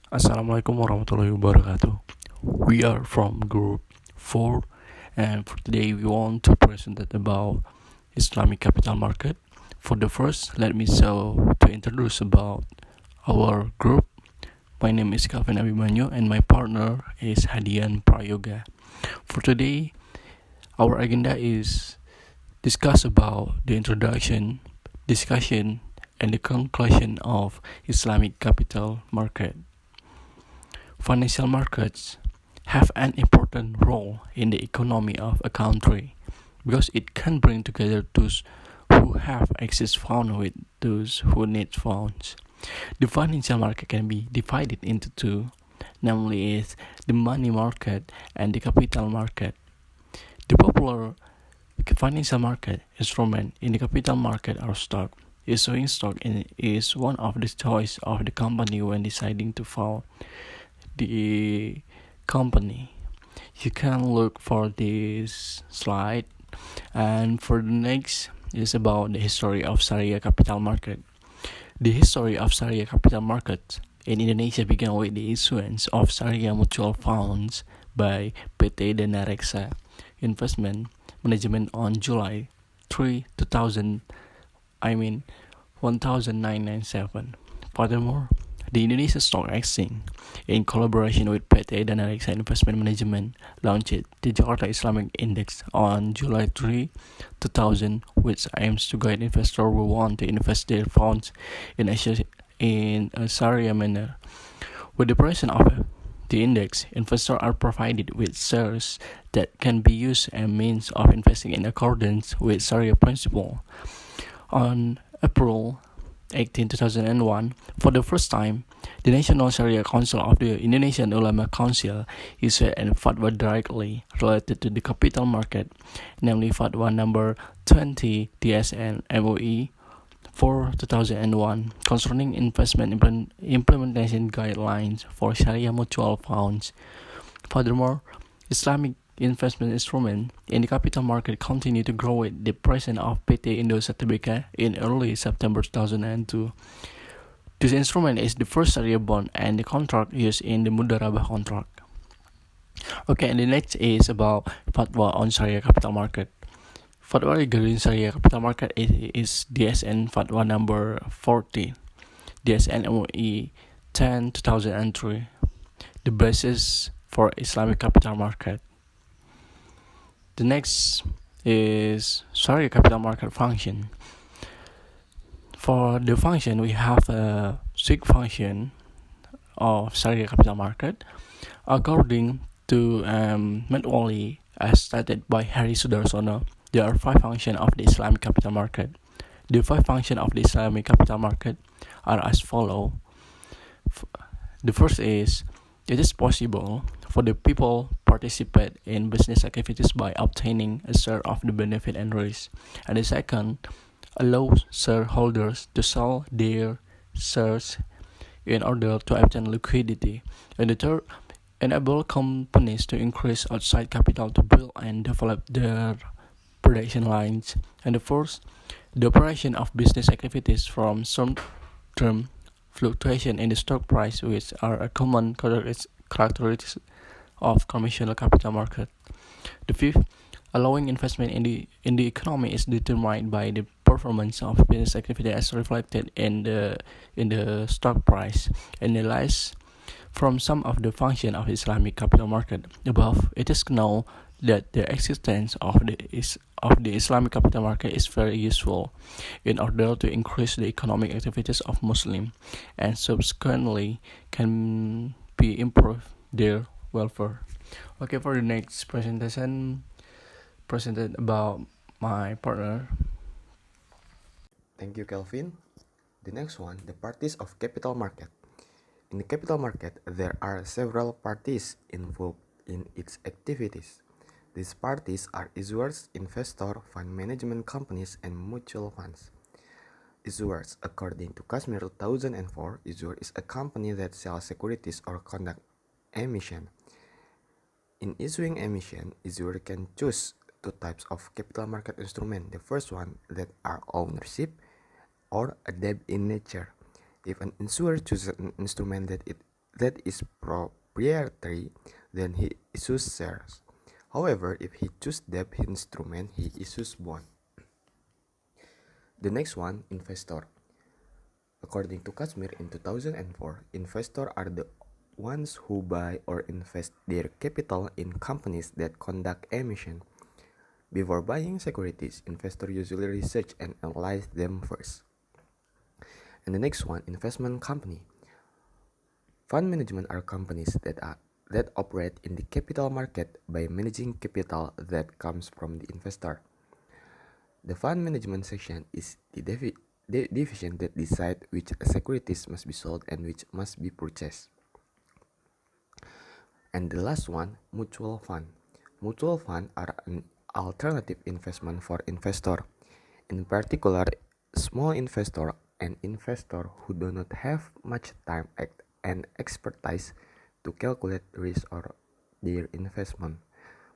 Assalamualaikum warahmatullahi wabarakatuh. We are from Group 4, and for today we want to present about Islamic capital market. For the first, let me to introduce about our group. My name is Kelvin Abimanyu, and my partner is Hadiyan Prayoga. For today, our agenda is discuss about the introduction, discussion, and the conclusion of Islamic capital market. Financial markets have an important role in the economy of a country because it can bring together those who have excess funds with those who need funds. The financial market can be divided into two, namely is the money market and the capital market. The popular financial market instrument in the capital market are stock. Issuing stock is one of the choice of the company when deciding to found the company. You can look for this slide, and for the next is about the history of Sharia capital market. The history of Sharia capital market in Indonesia began with the issuance of Sharia mutual funds by PT Dana Reksa Investment Management on July 3, 1997. Furthermore, the Indonesia Stock Exchange, in collaboration with PT Dana Reksa Investment Management, launched the Jakarta Islamic Index on July 3, 2000, which aims to guide investors who want to invest their funds in a Sharia manner. With the presence of the index, investors are provided with shares that can be used as means of investing in accordance with Sharia principle. On April 18, 2001, for the first time, the National Sharia Council of the Indonesian Ulama Council issued a fatwa directly related to the capital market, namely Fatwa number 20 TSN MOE for 2001 concerning investment implementation guidelines for Sharia mutual funds. Furthermore, Islamic investment instrument in the capital market continue to grow with the presence of PT Indosat Tbk in early September 2002. This instrument is the first Sharia bond and the contract used in the Mudarabah contract. Okay, and the next is about fatwa on Sharia capital market. Fatwa regarding Sharia capital market is DSN Fatwa number 40, DSN MOE 10 2003, the basis for Islamic capital market. The next is Sharia capital market function. For the function, we have a strict function of Sharia capital market. According to Medwali, as stated by Harry Sudarsono, there are 5 functions of the Islamic capital market. The 5 functions of the Islamic capital market are as follow. The first is, it is possible for the people participate in business activities by obtaining a share of the benefit and risk. And the second, allows shareholders to sell their shares in order to obtain liquidity. And the third, enable companies to increase outside capital to build and develop their production lines. And the fourth, the operation of business activities from short-term fluctuation in the stock price, which are a common characteristics of commercial capital market. The fifth, allowing investment in the economy is determined by the performance of business activity as reflected in the stock price. And the last, from some of the function of Islamic capital market above, it is known that the existence of the Islamic capital market is very useful in order to increase the economic activities of Muslims and subsequently can be improve their welfare. Okay, for the next presentation, presented about my partner. Thank you, Kelvin. The next one, the parties of capital market. In the capital market, there are several parties involved in its activities. These parties are issuers, investors, fund management companies, and mutual funds. Issuers, according to Kashmir 2004, issuer is a company that sells securities or conduct emission. In issuing emission, issuer can choose 2 types of capital market instrument. The first one that are ownership or a debt in nature. If an issuer chooses an instrument that is proprietary, then he issues shares. However, if he chooses debt instrument, he issues bond. The next one, investor. According to Kashmir in 2004, investors are the ones who buy or invest their capital in companies that conduct emission. Before buying securities, investors usually research and analyze them first. And the next one, investment company. Fund management are companies that operate in the capital market by managing capital that comes from the investor. The fund management section is the division that decides which securities must be sold and which must be purchased. And the last one, mutual fund. Mutual funds are an alternative investment for investor. In particular, small investor and investor who do not have much time and expertise to calculate risk or their investment.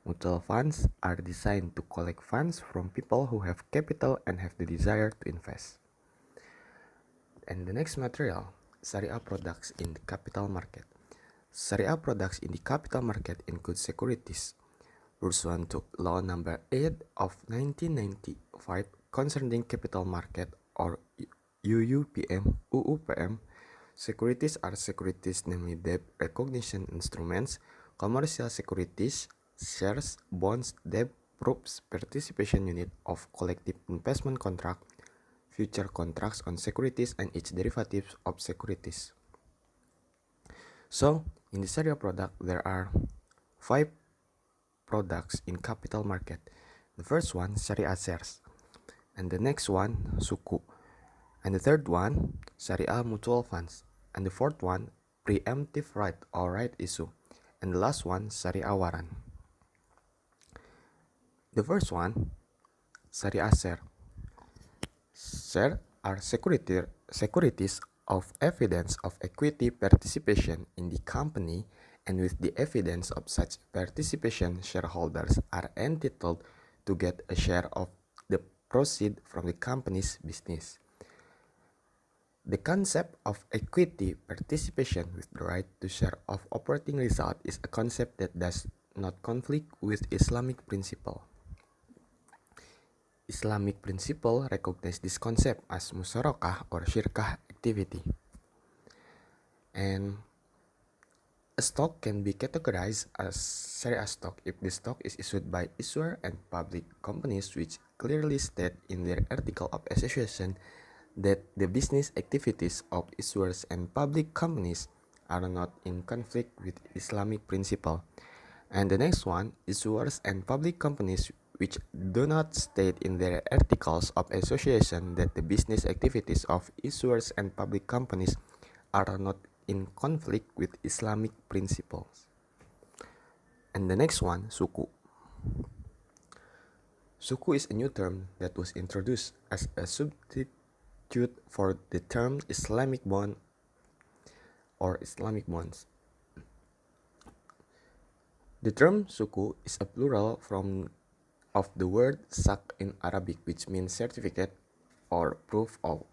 Mutual funds are designed to collect funds from people who have capital and have the desire to invest. And the next material, Sharia products in the capital market. Sharia products in the capital market include securities, pursuant to Law Number 8 of 1995 concerning capital market or UUPM. Securities are securities, namely debt recognition instruments, commercial securities, shares, bonds, debt proofs, participation unit of collective investment contract, future contracts on securities, and its derivatives of securities. So, in the Sharia product, there are 5 products in capital market. The first one, Sharia shares, and the next one, suku, and the third one, Sharia mutual funds, and the fourth one, preemptive right or right issue, and the last one, Sharia warrant. The first one, Sharia share. Shares are securities of evidence of equity participation in the company, and with the evidence of such participation, shareholders are entitled to get a share of the proceeds from the company's business. The concept of equity participation with the right to share of operating result is a concept that does not conflict with Islamic principle. Islamic principle recognize this concept as musyarakah or syirkah activity. And a stock can be categorized as Sharia stock if the stock is issued by issuer and public companies which clearly state in their article of association that the business activities of issuers and public companies are not in conflict with Islamic principle. And the next one, issuers and public companies which do not state in their articles of association that the business activities of issuers and public companies are not in conflict with Islamic principles. And the next one, suku. Suku is a new term that was introduced as a substitute for the term Islamic bond or Islamic bonds. The term suku is a plural from of the word sak in Arabic, which means certificate or proof of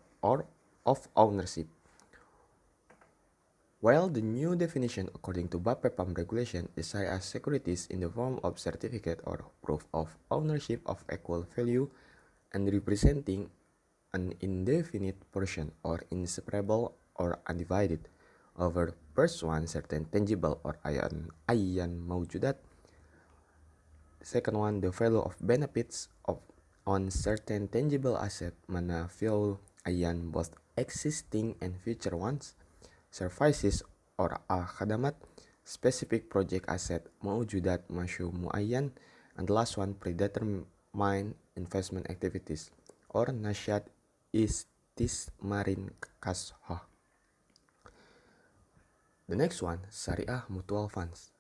ownership. While the new definition according to BAPEPAM regulation is Sharia securities in the form of certificate or proof of ownership of equal value and representing an indefinite portion or inseparable or undivided over one certain tangible or ayyan mawjudat. Second one, the value of benefits on certain tangible asset manafiul ayyan, both existing and future ones, services or khadamat, specific project asset mawjudat masyu muayyan, and the last one, predetermined investment activities or nasyat istismarin kashoh. The next one, Syariah mutual funds.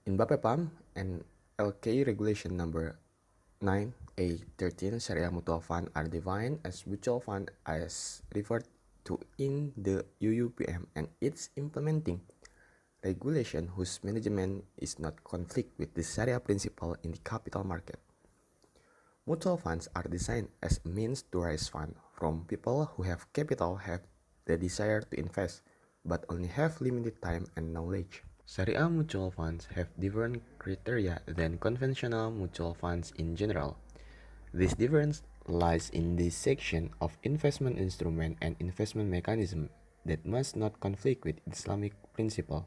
In BAPEPAM and LKSI regulation number 9A13, Sharia mutual fund are defined as mutual fund as referred to in the UUPM and its implementing regulation whose management is not conflict with the Sharia principle in the capital market. Mutual funds are designed as a means to raise funds from people who have capital, have the desire to invest, but only have limited time and knowledge. Sharia mutual funds have different criteria than conventional mutual funds in general. This difference lies in the section of investment instrument and investment mechanism that must not conflict with Islamic principle.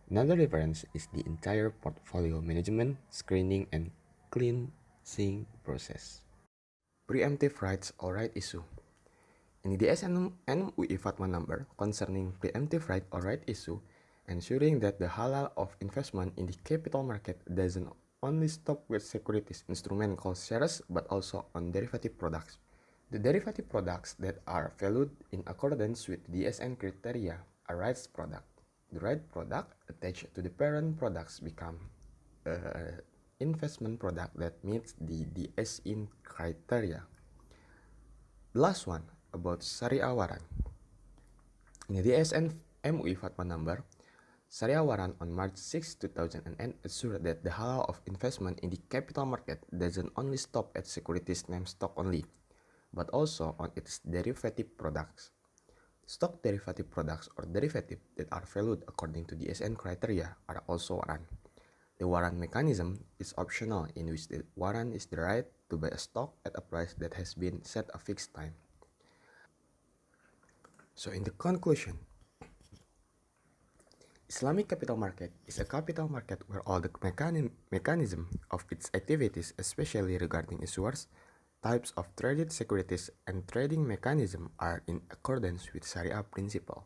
Another difference is the entire portfolio management, screening, and cleansing process. Preemptive rights or right issue. In the SNMUI Fatwa number concerning preemptive right or right issue, ensuring that the halal of investment in the capital market doesn't only stop with securities instrument called shares but also on derivative products. The derivative products that are valued in accordance with DSN criteria are rights product. The right product attached to the parent products become an investment product that meets the DSN criteria. The last one about Syariah Waran. In the DSN MUI Fatwa number, Syariah Waran on March 6, 2008 assured that the halal of investment in the capital market doesn't only stop at securities named stock only, but also on its derivative products. Stock derivative products or derivative that are valued according to DSN criteria are also warrant. The warrant mechanism is optional, in which the warrant is the right to buy a stock at a price that has been set a fixed time. So in the conclusion, Islamic capital market is a capital market where all the mechanism of its activities, especially regarding issuers, types of traded securities, and trading mechanism are in accordance with Sharia principle.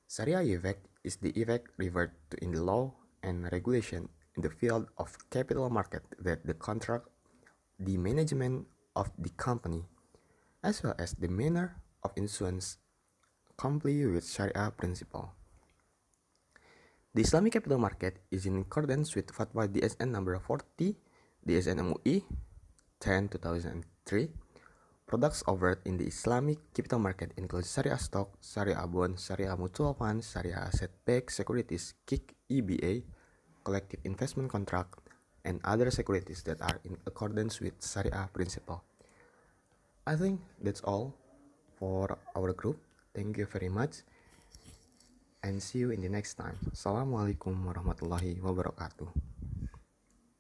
Sharia effect is the effect referred to in the law and regulation in the field of capital market that the contract, the management of the company, as well as the manner of issuance comply with Sharia principle. The Islamic capital market is in accordance with Fatwa DSN number 40, DSN MUI 10/2003. Products offered in the Islamic capital market include Sharia stock, Sharia bond, Sharia mutual funds, Sharia asset-backed securities, KIK, EBA, collective investment contract, and other securities that are in accordance with Sharia principle. I think that's all for our group. Thank you very much and see you in the next time. Assalamualaikum warahmatullahi wabarakatuh.